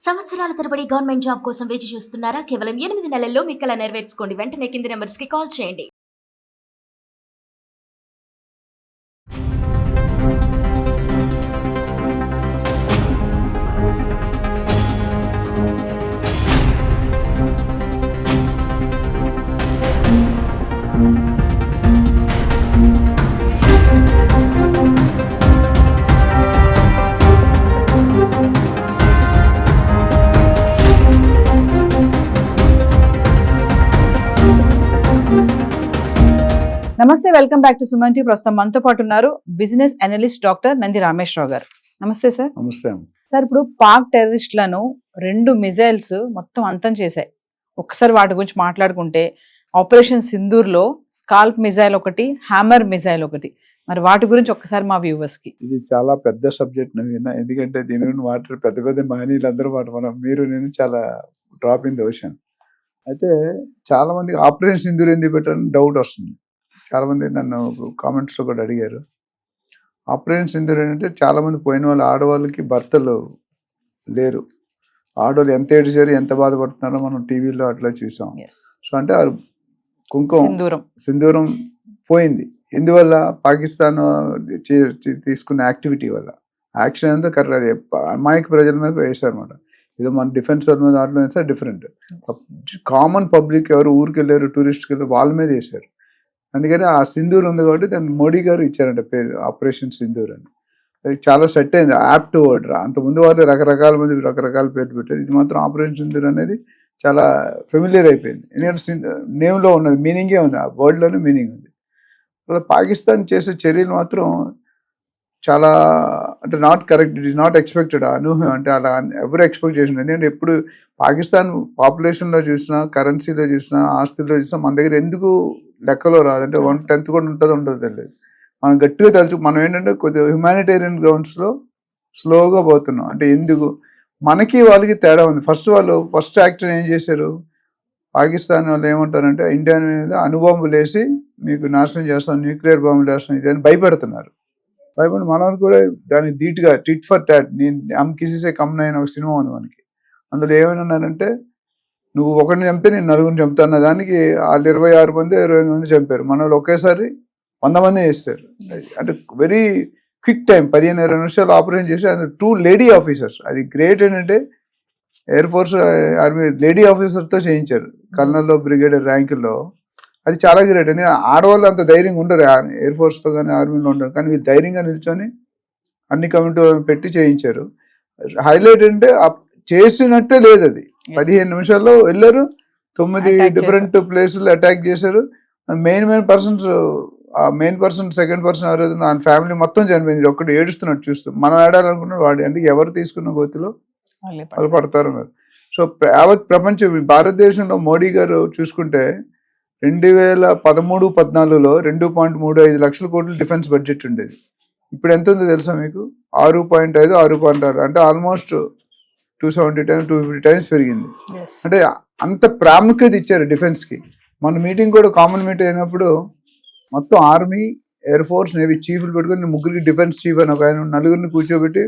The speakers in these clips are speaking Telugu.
సంవత్సరాల తరబడి గవర్నమెంట్ జాబ్ కోసం వేచి చూస్తున్నారా? కేవలం 8 నెలల్లో మీ కల నెరవేర్చుకోండి. వెంటనే కింది నంబర్స్‌కి కాల్ చేయండి. నమస్తే, welcome back to Suman TV. ప్రస్తుతం మనతో పాటు ఉన్నారు business analyst doctor Nandi Rameshwar Rao గారు. నమస్తే సార్. నమస్తే. సార్, ఇప్పుడు పాక్ టెర్రరిస్టులను 2 మిజైల్స్ మొత్తం అంతం చేశాయి. ఒకసారి వాటి గురించి మాట్లాడుకుంటే ఆపరేషన్ సింధూర్లో స్కాల్ప్ మిజైల్ ఒకటి, హ్యామర్ మిజైల్ ఒకటి. మరి వాటి గురించి ఒక్కసారి మా వ్యూవర్స్ కి. ఇది చాలా పెద్ద సబ్జెక్ట్ నవీన, ఎందుకంటే దీని గురించి వాటర్ పెద్ద పెద్ద మహనీయులందరూ మనం మీరు నేను చాలా డ్రాప్ ఇన్ ది ఓషన్. అయితే చాలా మంది ఆపరేషన్ సింధూర్ ఎందుకు పెట్టారని డౌట్ వస్తుంది. చాలా మంది నన్ను కామెంట్స్ లో కూడా అడిగారు. ఆపరేషన్ సింధూర్ ఏంటంటే చాలా మంది పోయిన వాళ్ళు ఆడవాళ్ళకి భర్తలు లేరు. ఆడవాళ్ళు ఎంత ఏడిచారు, ఎంత బాధపడుతున్నారో మనం టీవీలో అట్లా చూసాం. సో అంటే కుంకుమ సింధూరం పోయింది. ఎందువల్ల? పాకిస్తాన్ తీసుకున్న యాక్టివిటీ వల్ల. యాక్షన్ అంతా కరెక్ట్, అది అమాయక ప్రజల మీద వేశారు అనమాట. ఏదో మన డిఫెన్స్ వాళ్ళ మీద ఆటలో వేస్తే డిఫరెంట్. కామన్ పబ్లిక్ ఎవరు ఊరికి వెళ్ళారు, టూరిస్ట్కి వెళ్ళారు, వాళ్ళ మీద వేశారు. అందుకని ఆ సింధూర్ ఉంది కాబట్టి దాన్ని మోడీ గారు ఇచ్చారంట పేరు, ఆపరేషన్ సింధూర్ అని. అది చాలా సెట్ అయింది, యాప్ట్ వర్డ్. అంతకుముందు వాళ్ళు రకరకాల మంది రకరకాల పేర్లు పెట్టారు. ఇది మాత్రం ఆపరేషన్ సింధూర్ అనేది చాలా ఫెమిలియర్ అయిపోయింది. ఎందుకంటే నేమ్లో ఉన్నది, మీనింగే ఉంది, ఆ వర్డ్లోనే మీనింగ్ ఉంది. పాకిస్తాన్ చేసే చర్యలు మాత్రం చాలా అంటే not correct, it is not expected. అనూహ్యం, అంటే అలా ఎవరు ఎక్స్పెక్ట్ చేసిన. ఎందుకంటే ఎప్పుడు పాకిస్తాన్ పాపులేషన్లో చూసినా, కరెన్సీలో చూసినా, ఆస్తుల్లో చూసినా మన దగ్గర ఎందుకు లెక్కలో రాదు. అంటే 1/10 కూడా ఉండదో తెలియదు. మనం గట్టిగా తలుచు, మనం ఏంటంటే కొద్దిగా హ్యుమానిటేరియన్ గ్రౌండ్స్లో స్లోగా పోతున్నాం. అంటే ఎందుకు మనకి వాళ్ళకి తేడా ఉంది. ఫస్ట్ యాక్టర్ ఏం చేశారు, పాకిస్తాన్ వాళ్ళు ఏమంటారంటే ఇండియా మీద అణుబాంబులు వేసి మీకు నాశనం చేస్తాం, న్యూక్లియర్ బాంబులు వేస్తాం, ఇదని భయపెడుతున్నారు. భయపడి మనల్ని కూడా దానికి ధీటుగా టిట్ ఫర్ టాట్, నేను కిసిసే కమ్న అయిన ఒక సినిమా ఉంది మనకి. అందులో ఏమన్నారంటే నువ్వు ఒకరిని చంపితే నేను 9 చంపుతాను. దానికి వాళ్ళు 26 మంది 25 మంది చంపారు. మన వాళ్ళు ఒకేసారి 100 మంది చేస్తారు. అంటే వెరీ క్విక్ టైం, 15-20 నిమిషాలు ఆపరేషన్ చేసి. అది 2 లేడీ ఆఫీసర్స్. అది గ్రేట్. ఏంటంటే ఎయిర్ ఫోర్స్ ఆర్మీ లేడీ ఆఫీసర్తో చేయించారు, కల్నల్లో బ్రిగేడియర్ ర్యాంకుల్లో. అది చాలా గ్రేట్. ఎందుకంటే ఆడవాళ్ళు అంత ధైర్యంగా ఉండరు ఎయిర్ ఫోర్స్లో కానీ ఆర్మీలో ఉండరు. కానీ వీళ్ళు ధైర్యంగా నిల్చొని అన్ని కమిటీలను పెట్టి చేయించారు. హైలైట్ అంటే చేసినట్టే లేదు, అది 15 నిమిషాల్లో వెళ్ళారు, 9 డిఫరెంట్ ప్లేసులు అటాక్ చేశారు. మెయిన్ పర్సన్స్, ఆ మెయిన్ పర్సన్, సెకండ్ పర్సన్ ఎవరైతే నా ఫ్యామిలీ మొత్తం చనిపోయింది. ఒక్కటి ఏడుస్తున్నట్టు చూస్తూ మనం ఆడాలనుకున్నాడు వాడు. అందుకే ఎవరు తీసుకున్న గోతిలో వాళ్ళు పడతారు అన్నారు. సో యావత్ ప్రపంచం, భారతదేశంలో మోడీ గారు చూసుకుంటే 2013-14లో 2.35 లక్షల కోట్లు డిఫెన్స్ బడ్జెట్ ఉండేది. ఇప్పుడు ఎంత ఉందో తెలుసా మీకు? 6.5, 6.6, అంటే ఆల్మోస్ట్ 270 times 250 times పెరిగింది. అంటే అంత ప్రాముఖ్యత ఇచ్చారు డిఫెన్స్కి. మన మీటింగ్ కూడా కామన్ మీటింగ్ అయినప్పుడు మొత్తం ఆర్మీ, ఎయిర్ ఫోర్స్, నేవీ చీఫ్లు పెట్టుకుని 3 డిఫెన్స్ చీఫ్ అని ఒక ఆయన 4 కూర్చోబెట్టి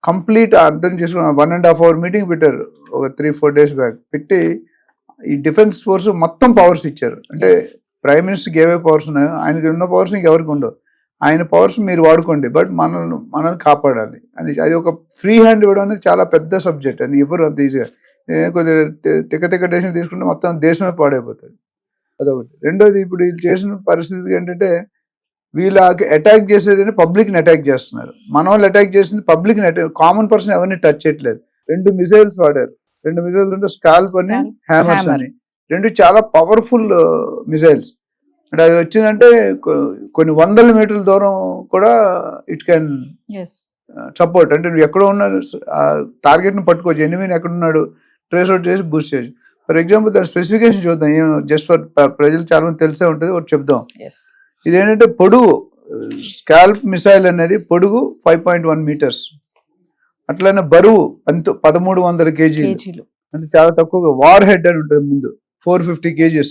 కంప్లీట్ అర్థం చేసుకుని 1.5 hour మీటింగ్ పెట్టారు ఒక 3-4 days బ్యాక్. పెట్టి ఈ డిఫెన్స్ ఫోర్స్ మొత్తం పవర్స్ ఇచ్చారు. అంటే ప్రైమ్ మినిస్టర్కి ఏవే పవర్స్ ఉన్నాయో ఆయనకి ఉన్న పవర్స్ ఇంకెవరికి ఉండవు. ఆయన పవర్స్ మీరు వాడుకోండి, బట్ మనల్ని కాపాడాలి అని. అది ఒక ఫ్రీ హ్యాండ్ ఇవ్వడం అనేది చాలా పెద్ద సబ్జెక్ట్. అది ఎవరు అంత ఈజీగా కొద్దిగా తిక్క డెసిషన్ తీసుకుంటే మొత్తం దేశమే పాడైపోతుంది. అదొకటి. రెండోది, ఇప్పుడు వీళ్ళు చేసిన పరిస్థితి ఏంటంటే వీళ్ళు అటాక్ చేసేది పబ్లిక్ని అటాక్ చేస్తున్నారు. మన వాళ్ళు అటాక్ చేసింది పబ్లిక్ని అటాక్, కామన్ పర్సన్ ఎవరిని టచ్ చేయట్లేదు. 2 మిసైల్స్ వాడారు. 2 మిసైల్స్ అంటే స్కాల్ప్ అని, హ్యామర్స్ అని. 2 చాలా పవర్ఫుల్ మిసైల్స్. అంటే అది వచ్చిందంటే కొన్ని 100 మీటర్ల దూరం కూడా ఇట్ కెన్ సపోర్ట్. అంటే నువ్వు ఎక్కడో ఉన్న టార్గెట్ని పట్టుకోవచ్చు, ఎనిమిని ఎక్కడున్నాడు ట్రేస్ అవుట్ చేసి బూస్ట్ చేయొచ్చు. ఫర్ ఎగ్జాంపుల్ దాని స్పెసిఫికేషన్ చూద్దాం. జస్ట్ ఫర్ ప్రజలు చాలా మంది తెలిసే ఉంటుంది, ఒకటి చెప్దాం. ఇదేంటంటే పొడుగు, స్కాల్ప్ మిసైల్ అనేది పొడుగు 5.1 meters. అట్లనే బరువు 1300 kgs, అంటే చాలా తక్కువగా. వార్ హెడ్ అని ఉంటుంది ముందు, 450 kgs.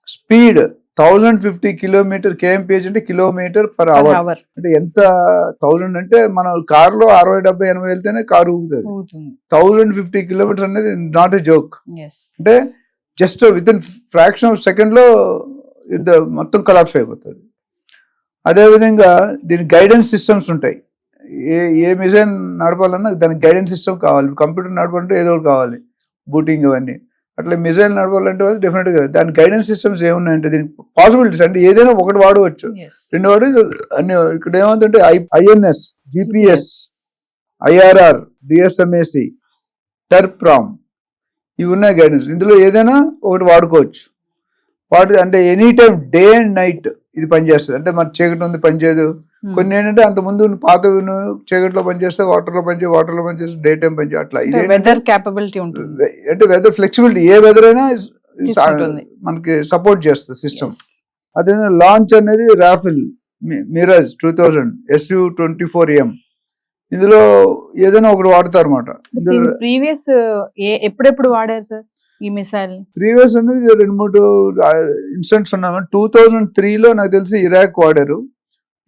స్పీడ్ 1050 కిలోమీటర్ KMPH అంటే కిలోమీటర్ పర్ అవర్. అవర్ అంటే ఎంత 1000 అంటే మన కారులో 60-70-80 వెళ్తేనే కారు ఊగుతుంది. అవుతుంది. 1050 కిలోమీటర్ అనేది నాట్ ఎ జోక్. ఎస్ అంటే just with in fraction of second లో మొత్తం కొలాప్స్ అయిపోతుంది. అదేవిధంగా దీని గైడెన్స్ సిస్టమ్స్ ఉంటాయి. ఏ మిసైల్ నడపాలన్నా దానికి గైడెన్స్ సిస్టమ్ కావాలి. కంప్యూటర్ నడపాలంటే ఏదో ఒకటి కావాలి, బూటింగ్ అవన్నీ. అట్లా మిసైల్ నడపాలంటే డెఫినెట్ గా దాని గైడెన్స్ సిస్టమ్స్ ఏమున్నాయంటే దీనికి పాసిబిలిటీస్ అంటే ఏదైనా ఒకటి వాడవచ్చు, రెండు వాడు అన్ని. ఇక్కడ ఏమంటే INS, GPS, IRR, DSMAC, టెర్ప్రామ్ ఇవి ఉన్నాయి గైడెన్స్. ఇందులో ఏదైనా ఒకటి వాడుకోవచ్చు. అంటే any time day and night ఇది పనిచేస్తుంది. అంటే మన చీకటి ఉంది పనిచేయదు. కొన్ని ఏంటంటే అంత ముందు పాత చీకట్లో పనిచేస్తే వాటర్లో పనిచేస్తే డే టైం పనిచేస్తే అట్లా. వెదర్ క్యాపబిలిటీ ఉంటుంది. అంటే వెదర్ ఫ్లెక్సిబిలిటీ ఏ వెదర్ అయినా మనకి సపోర్ట్ చేస్తుంది సిస్టమ్. అదే లాంచ్ అనేది రాఫెల్ మిరాజ్ 2000 SU-24M. ఇందులో ఏదైనా ఒకటి వాడతారు అనమాట. ప్రీవియస్ ఎప్పుడెప్పుడు వాడారు సార్ ఈ మిసైల్? ప్రీవియస్ అనేది 2-3 ఇన్సిడెంట్స్ ఉన్నాయి. 2003లో నాకు తెలిసి ఇరాక్ వాడారు,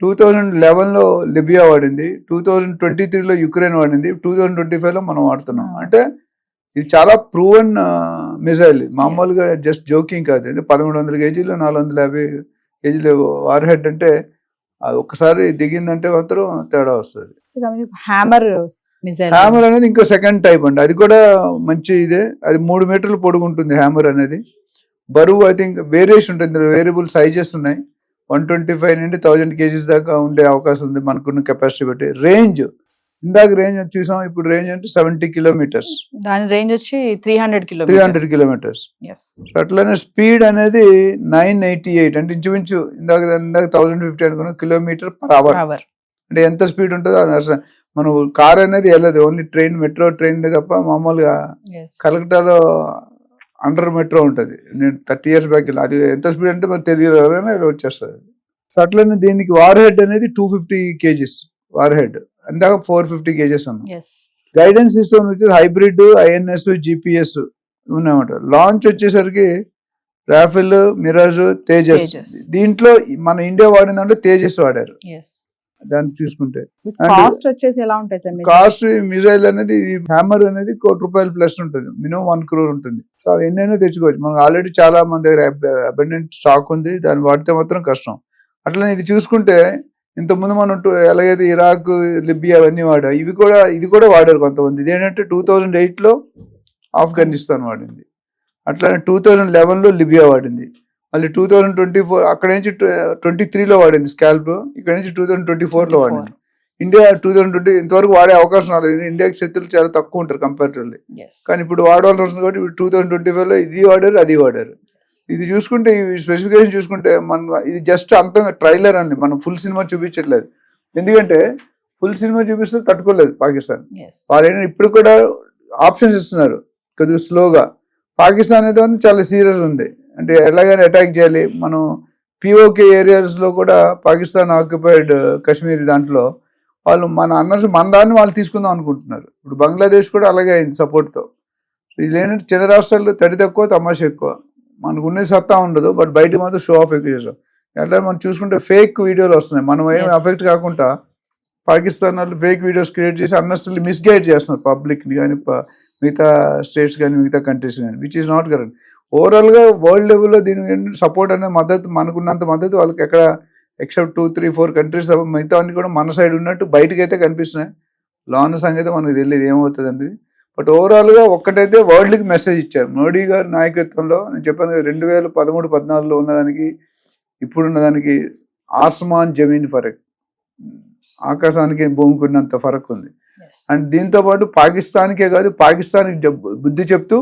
2011లో లిబియా వాడింది, 2023లో యుక్రెయిన్ వాడింది, 2025లో మనం వాడుతున్నాం. అంటే ఇది చాలా ప్రూవెన్ మిసైల్, మామూలుగా జస్ట్ జోకింగ్ కాదు. 1300 కేజీలు 450 కేజీలు వార్ హెడ్ అంటే ఒక్కసారి దిగిందంటే మాత్రం తేడా వస్తుంది. హ్యామర్ అనేది ఇంకో సెకండ్ టైప్ అండి. అది కూడా మంచి ఇదే. అది 3 మీటర్లు పొడుగుంటుంది హ్యామర్ అనేది. బరువు ఐ థింక్ వేరియేషన్ ఉంటుంది, వేరియబుల్ సైజెస్ ఉన్నాయి. 125 నుండి 1000 కేజీస్ దాకా ఉండే అవకాశం ఉంది మనకున్న కెపాసిటీ బట్టి. రేంజ్ ఇందాక రేంజ్ చూసాం, ఇప్పుడు రేంజ్ అంటే 70 కిలోమీటర్స్. దాని రేంజ్ వచ్చి 300 కిలోమీటర్స్. అట్లనే స్పీడ్ అనేది 988 అంటే ఇంచుమించు ఇందాక 1050 అనుకున్న కిలోమీటర్ పర్ అవర్. అంటే ఎంత స్పీడ్ ఉంటుందో అసలు మనం కార్ అనేది వెళ్ళదు, ఓన్లీ ట్రైన్, మెట్రో ట్రైన్ తప్ప. మామూలుగా కలకటాలో అండర్ మెట్రో ఉంటుంది, నేను 30 years బ్యాక్ వెళ్ళి. అది ఎంత స్పీడ్ అంటే మనకు తెలియదు, వచ్చేస్తుంది. సో అట్లనే దీనికి వార్ హెడ్ అనేది 250 kgs వార్ హెడ్, అందాక 450 kgs అన్న. గైడెన్స్ సిస్టమ్ వచ్చి హైబ్రిడ్, INS, GPS ఉన్నాయన్నమాట. లాంచ్ వచ్చేసరికి రాఫెల్, మిరాజ్, తేజస్. దీంట్లో మన ఇండియా వాడిందంటే తేజస్ వాడారు. దాన్ని చూసుకుంటే కాస్ట్ వచ్చేసి ఎలా ఉంటాయి సార్? కాస్ట్ మిసైల్ అనేది హ్యామర్ అనేది ₹1,00,00,000 ప్లస్ ఉంటుంది, మినిమం 1 crore ఉంటుంది. సో ఎన్నైనా తెచ్చుకోవచ్చు. మనకు ఆల్రెడీ చాలా మన దగ్గర అబండెంట్ స్టాక్ ఉంది, దాన్ని వాడితే మాత్రం కష్టం. అట్లనే ఇది చూసుకుంటే ఇంతకుముందు మనం ఎలాగైతే ఇరాక్, లిబియా అవన్నీ వాడా, ఇది కూడా వాడారు కొంతమంది. ఇదేంటంటే 2008లో ఆఫ్ఘనిస్తాన్ వాడింది, అట్లానే 2011లో లిబియా వాడింది, మళ్ళీ 2024 అక్కడ నుంచి 23లో వాడింది స్కాల్ప్, ఇక్కడ నుంచి 2024లో వాడింది. ఇండియా 2020 ఇంతవరకు వాడే అవకాశం రాలేదు. ఇండియాకి శత్రులు చాలా తక్కువ ఉంటారు కంపారిటివ్లీ, కానీ ఇప్పుడు వాడవలసి వస్తుంది కాబట్టి 2025లో ఇది వాడారు, అది వాడారు. ఇది చూసుకుంటే ఈ స్పెసిఫికేషన్ చూసుకుంటే ఇది జస్ట్ అంత ట్రైలర్ అండి, మనం ఫుల్ సినిమా చూపించట్లేదు. ఎందుకంటే ఫుల్ సినిమా చూపిస్తే తట్టుకోలేదు పాకిస్తాన్. వాళ్ళు ఏంటంటే ఇప్పుడు కూడా ఆప్షన్స్ ఇస్తున్నారు కొద్దిగా స్లోగా. పాకిస్తాన్ అనేది చాలా సీరియస్ ఉంది, అంటే ఎలాగైనా అటాక్ చేయాలి. మనం POK ఏరియాస్లో కూడా పాకిస్తాన్ ఆక్యుపైడ్ కాశ్మీర్ దాంట్లో వాళ్ళు మన దాన్ని వాళ్ళు తీసుకుందాం అనుకుంటున్నారు. ఇప్పుడు బంగ్లాదేశ్ కూడా అలాగే అయింది సపోర్ట్తో. ఇది ఏంటంటే చిన్న రాష్ట్రాల్లో తడి తక్కువ, తమాషా ఎక్కువ. మనకు ఉన్నది సత్తా ఉండదు, బట్ బయట మాత్రం షో ఆఫ్ ఎక్కువ చేస్తాం. ఎట్లా మనం చూసుకుంటే ఫేక్ వీడియోలు వస్తున్నాయి, మనం ఏమి అఫెక్ట్ కాకుండా పాకిస్తాన్ వాళ్ళు ఫేక్ వీడియోస్ క్రియేట్ చేసి అన్నెసెసరీ మిస్గైడ్ చేస్తున్నారు పబ్లిక్ని కానీ, మిగతా స్టేట్స్ కానీ, మిగతా కంట్రీస్ కానీ, విచ్ ఈస్ నాట్ కరెక్ట్. ఓవరాల్గా వరల్డ్ లెవెల్లో దీనికి సపోర్ట్ అనే మద్దతు, మనకున్నంత మద్దతు వాళ్ళకి ఎక్కడ ఎక్సెప్ట్ 2-3-4 కంట్రీస్ తప్ప మిగతా అన్ని కూడా మన సైడ్ ఉన్నట్టు బయటకు అయితే కనిపిస్తున్నాయి. లోన్ సంగతి మనకు తెలియదు ఏమవుతుంది అనేది. బట్ ఓవరాల్గా ఒక్కటైతే వరల్డ్కి మెసేజ్ ఇచ్చారు మోడీ గారి నాయకత్వంలో. నేను చెప్పాను కదా, 2013-14లో ఉన్నదానికి ఇప్పుడున్నదానికి ఆస్మాన్ జమీన్ ఫరక్, ఆకాశానికి భూమికి ఉన్నంత ఫరక్ ఉంది. అండ్ దీంతో పాటు పాకిస్తాన్కే కాదు, పాకిస్తాన్కి బుద్ధి చెప్తూ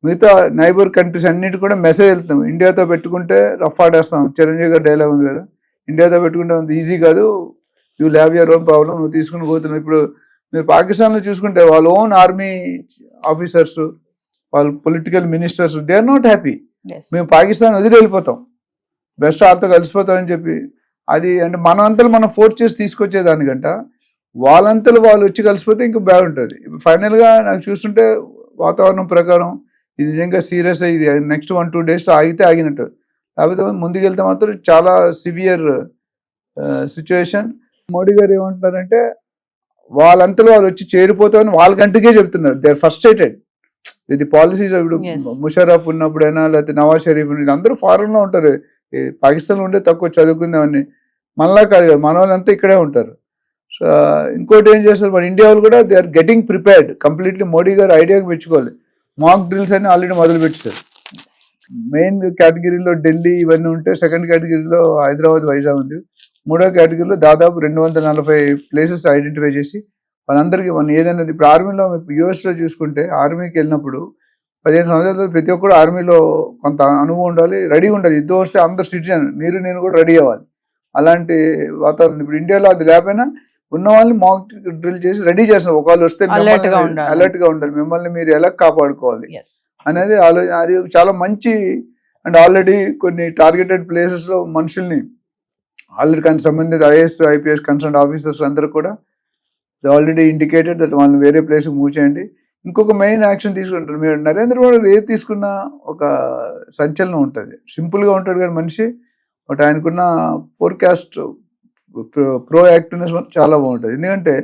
మిగతా నైబర్ కంట్రీస్ అన్నిటి కూడా మెసేజ్ వెళ్తాం. ఇండియాతో పెట్టుకుంటే రఫ్ ఆడేస్తాం, చిరంజీవి గారు డైలాగ్ ఉంది కదా, ఇండియాతో పెట్టుకుంటే అంత ఈజీ కాదు, you have your own problem, నువ్వు తీసుకుని పోతున్నావు. ఇప్పుడు మీరు పాకిస్తాన్లో చూసుకుంటే వాళ్ళ ఓన్ ఆర్మీ ఆఫీసర్స్, వాళ్ళ political ministers, they are not happy. మేము పాకిస్తాన్ వదిలి వెళ్ళిపోతాం, బెస్ట్ వాళ్ళతో కలిసిపోతాం అని చెప్పి. అది అంటే మనంతలు మనం ఫోర్స్ చేసి తీసుకొచ్చేదానికంట వాళ్ళంతలు వాళ్ళు వచ్చి కలిసిపోతే ఇంకా బాగుంటుంది. ఫైనల్గా నాకు చూస్తుంటే వాతావరణం ప్రకారం ఇది నిజంగా సీరియస్ అయ్యి నెక్స్ట్ 1-2 days ఆగితే ఆగినట్టు. లేకపోతే ముందుకెళ్తే మాత్రం చాలా సివియర్ సిచ్యువేషన్. మోడీ గారు ఏమంటున్నారంటే వాళ్ళంతలో వాళ్ళు వచ్చి చేరిపోతామని వాళ్ళ కంట్రీకే చెప్తున్నారు. దే ఆర్ ఫ్రస్ట్రేటెడ్ ఇది పాలసీస్. ఇప్పుడు Yes. ముషరఫ్ ఉన్నప్పుడైనా లేకపోతే నవాజ్ షరీఫ్ వీళ్ళందరూ ఫారెన్ లో ఉంటారు. పాకిస్తాన్ లో ఉంటే తక్కువ చదువుకుందామని, మనలా కాదు కదా, మన వాళ్ళంతా ఇక్కడే ఉంటారు. సో ఇంకోటి ఏం చేస్తారు, మన ఇండియా వాళ్ళు కూడా they are getting prepared completely. Modi garu ఐడియాకి మెచ్చుకోవాలి. మాక్ డ్రిల్స్ అని ఆల్రెడీ మొదలు పెట్టారు. మెయిన్ కేటగిరీలో ఢిల్లీ ఇవన్నీ ఉంటే, సెకండ్ కేటగిరీలో హైదరాబాద్, వైజాగ్ ఉంది. మూడో కేటగిరీలో దాదాపు 240 ప్లేసెస్ ఐడెంటిఫై చేసి వాళ్ళందరికీ మనం ఏదైనా ఇప్పుడు ఆర్మీలో యూఎస్లో చూసుకుంటే, ఆర్మీకి వెళ్ళినప్పుడు 15 సంవత్సరాలు ప్రతి ఒక్కరు ఆర్మీలో కొంత అనుభవం ఉండాలి, రెడీ ఉండాలి. యుద్ధం వస్తే అందరు సిటిజన్, మీరు నేను కూడా రెడీ అవ్వాలి. అలాంటి వాతావరణం ఇప్పుడు ఇండియాలో అది లేకపోయినా ఉన్న వాళ్ళని మాక్ డ్రిల్ చేసి రెడీ చేస్తారు. ఒకవేళ వస్తే Alert గా ఉండాలి. అలర్ట్ గా ఉండాలి, మిమ్మల్ని మీరు ఎలా కాపాడుకోవాలి ఎస్ అనేది అది చాలా మంచి. అండ్ ఆల్రెడీ కొన్ని టార్గెటెడ్ ప్లేసెస్ లో మనుషుల్ని ఆల్రెడీ సంబంధిత ఐఏఎస్ ఐపీఎస్ కన్సర్న్ ఆఫీసర్స్ అందరూ కూడా ఆల్రెడీ ఇండికేటెడ్ దట్ వాళ్ళని వేరే ప్లేస్కి మూవ్ చేయండి. ఇంకొక మెయిన్ యాక్షన్ తీసుకుంటారు. మీరు నరేంద్ర మోడీ ఏది తీసుకున్నా ఒక సంచలనం ఉంటుంది. సింపుల్గా ఉంటాడు కానీ మనిషి, బట్ ఆయనకున్న ఫోర్కాస్ట్ ప్రో యాక్టివ్నెస్ చాలా బాగుంటుంది. ఎందుకంటే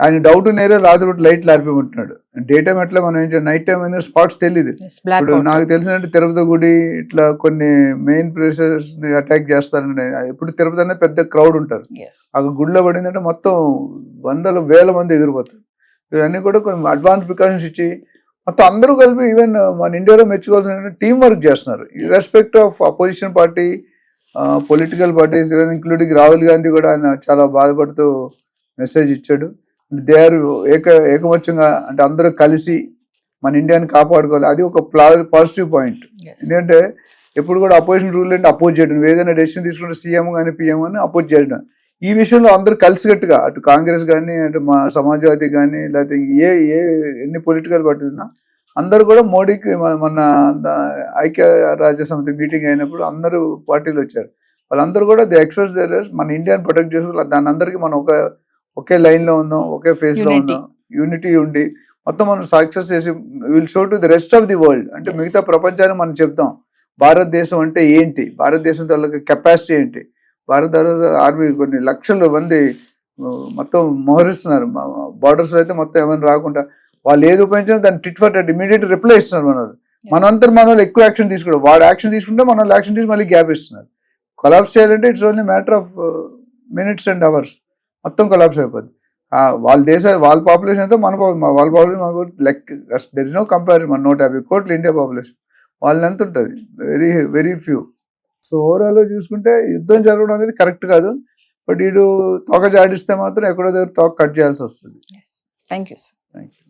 ఆయన డౌట్ నేరే రాత్రి లైట్లు ఆరిపోమంటున్నాడు. డే టైం ఎట్లా మనం ఏం చేయాలి, నైట్ టైం అనేది స్పాట్స్ తెలియదు. బ్లాక్ ఇప్పుడు నాకు తెలిసినట్టు తిరుపతి గుడి ఇట్లా కొన్ని మెయిన్ ప్లేసెస్ అటాక్ చేస్తారంటే, ఎప్పుడు తిరుపతి అనేది పెద్ద క్రౌడ్ ఉంటారు. అక్కడ గుడిలో పడిందంటే మొత్తం వందల వేల మంది ఎగిరిపోతారు. ఇవన్నీ కూడా కొన్ని అడ్వాన్స్ ప్రికాషన్స్ ఇచ్చి మొత్తం అందరూ కలిపి ఈవెన్ మన ఇండియాలో మెచ్చుకోవాల్సిన టీం వర్క్ చేస్తున్నారు. Irrespective of opposition party, political parties, even including Rahul Gandhi కూడా ఆయన చాలా బాధపడుతూ మెసేజ్ ఇచ్చాడు. దే ఆర్ ఏకమత్యంగా, అంటే అందరూ కలిసి మన ఇండియాని కాపాడుకోవాలి. అది ఒక పాజిటివ్ పాయింట్. ఎందుకంటే ఎప్పుడు కూడా అపోజిషన్ రూల్ అంటే అపోజ్ చేయడం, నువ్వు ఏదైనా డెసిషన్ తీసుకుంటే సీఎం కానీ పిఎం అని అపోజ్ చేయడం. ఈ విషయంలో అందరూ కలిసికట్టుగా, అటు కాంగ్రెస్ కానీ, అటు మా సమాజ్వాదీ కానీ, లేకపోతే ఎన్ని పొలిటికల్ పార్టీలు ఉన్నా అందరూ కూడా మోడీకి మన ఐక్య రాజ్య సమితి మీటింగ్ అయినప్పుడు అందరూ పార్టీలు వచ్చారు. వాళ్ళందరూ కూడా ది ఎక్స్ప్రెస్ దేర్ మన ఇండియాని ప్రొటెక్ట్ చేసుకోవాలి. దాని అందరికీ మనం ఒకే లైన్ లో ఉందాం, ఒకే ఫేజ్ లో ఉందాం, యూనిటీ ఉండి మొత్తం మనం సక్సెస్ చేసి will show to the rest of the world. అంటే మిగతా ప్రపంచాన్ని మనం చెప్తాం భారతదేశం అంటే ఏంటి, భారతదేశం తాలూకా కెపాసిటీ ఏంటి. భారతదేశ ఆర్మీ కొన్ని లక్షల మంది మొత్తం మోహరిస్తున్నారు. బార్డర్స్ లో అయితే మొత్తం ఏమైనా రాకుండా వాళ్ళు ఏది ఉపయోగించినా దాన్ని టిట్ ఫర్ టట్ ఇమీడియట్ రిప్లై ఇస్తున్నారు. మనంతా మన వాళ్ళు ఎక్కువ యాక్షన్ తీసుకోవడం, వాడు యాక్షన్ తీసుకుంటే మన వాళ్ళు యాక్షన్ తీసి మళ్ళీ గ్యాప్ ఇస్తున్నారు. కొలాప్స్ చేయాలంటే it's only matter of minutes and hours, మొత్తం కొలాప్స్ అయిపోద్ది. వాళ్ళ పాపులేషన్ అయితే వాళ్ళ population like there is no compare. మన 150 కోట్లు ఇండియా పాపులేషన్, వాళ్ళని ఎంత ఉంటుంది, very very few. So overall చూసుకుంటే యుద్ధం జరగడం అనేది కరెక్ట్ కాదు. బట్ వీడు తోక జాడిస్తే మాత్రం ఎక్కడో దగ్గర తోక కట్ చేయాల్సి వస్తుంది. Thank you. Thank you.